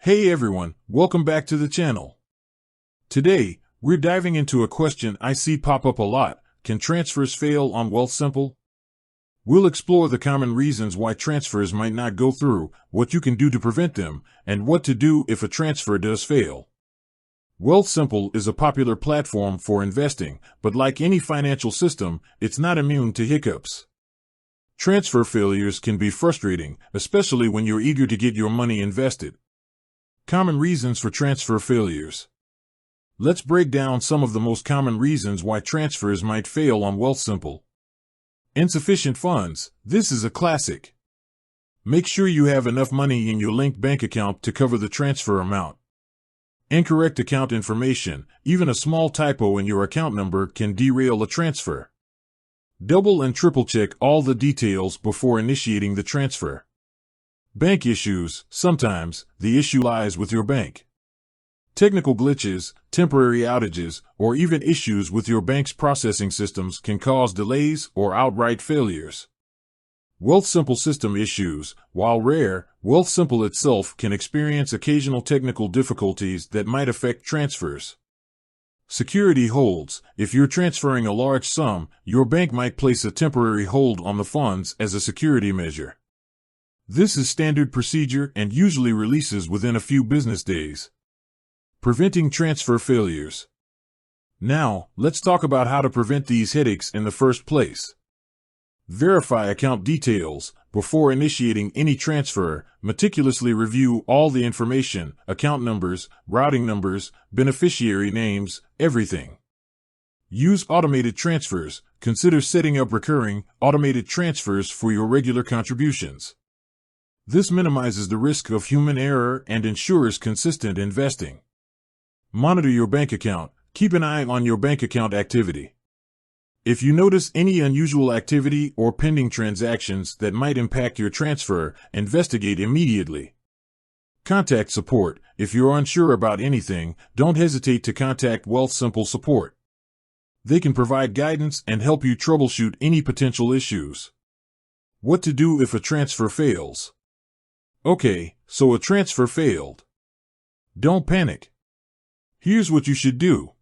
Hey everyone, welcome back to the channel. Today, we're diving into a question I see pop up a lot. Can transfers fail on Wealthsimple? We'll explore the common reasons why transfers might not go through, what you can do to prevent them, and what to do if a transfer does fail. Wealthsimple is a popular platform for investing, but like any financial system, it's not immune to hiccups. Transfer failures can be frustrating, especially when you're eager to get your money invested. Common reasons for transfer failures. Let's break down some of the most common reasons why transfers might fail on Wealthsimple. Insufficient funds. This is a classic. Make sure you have enough money in your linked bank account to cover the transfer amount. Incorrect account information. Even a small typo in your account number can derail a transfer. Double and triple check all the details before initiating the transfer. Bank issues. Sometimes, the issue lies with your bank. Technical glitches, temporary outages, or even issues with your bank's processing systems can cause delays or outright failures. Wealthsimple system issues. While rare, Wealthsimple itself can experience occasional technical difficulties that might affect transfers. Security holds. If you're transferring a large sum, your bank might place a temporary hold on the funds as a security measure. This is standard procedure and usually releases within a few business days. Preventing transfer failures. Now, let's talk about how to prevent these headaches in the first place. Verify account details. Before initiating any transfer, meticulously review all the information, account numbers, routing numbers, beneficiary names, everything. Use automated transfers. Consider setting up recurring, automated transfers for your regular contributions. This minimizes the risk of human error and ensures consistent investing. Monitor your bank account. Keep an eye on your bank account activity. If you notice any unusual activity or pending transactions that might impact your transfer, investigate immediately. Contact support. If you're unsure about anything, don't hesitate to contact Wealthsimple support. They can provide guidance and help you troubleshoot any potential issues. What to do if a transfer fails? Okay, so a transfer failed. Don't panic. Here's what you should do.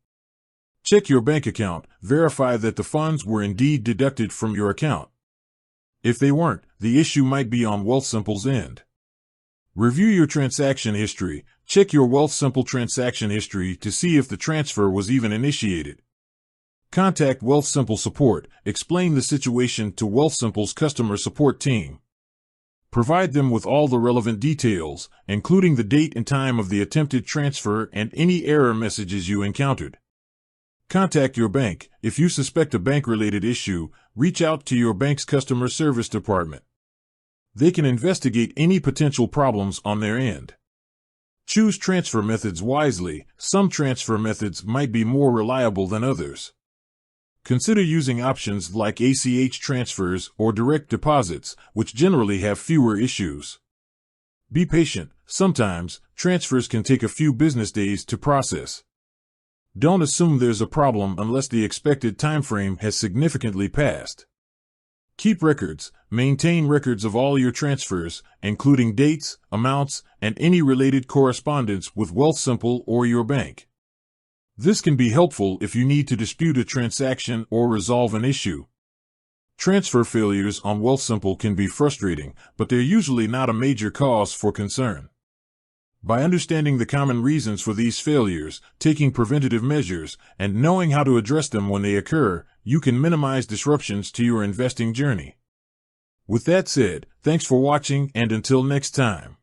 Check your bank account, verify that the funds were indeed deducted from your account. If they weren't, the issue might be on Wealthsimple's end. Review your transaction history. Check your Wealthsimple transaction history to see if the transfer was even initiated. Contact Wealthsimple support. Explain the situation to Wealthsimple's customer support team. Provide them with all the relevant details, including the date and time of the attempted transfer and any error messages you encountered. Contact your bank. If you suspect a bank-related issue, reach out to your bank's customer service department. They can investigate any potential problems on their end. Choose transfer methods wisely. Some transfer methods might be more reliable than others. Consider using options like ACH transfers or direct deposits, which generally have fewer issues. Be patient. Sometimes, transfers can take a few business days to process. Don't assume there's a problem unless the expected time frame has significantly passed. Keep records. Maintain records of all your transfers, including dates, amounts, and any related correspondence with Wealthsimple or your bank. This can be helpful if you need to dispute a transaction or resolve an issue. Transfer failures on Wealthsimple can be frustrating, but they're usually not a major cause for concern. By understanding the common reasons for these failures, taking preventative measures, and knowing how to address them when they occur, you can minimize disruptions to your investing journey. With that said, thanks for watching, and until next time.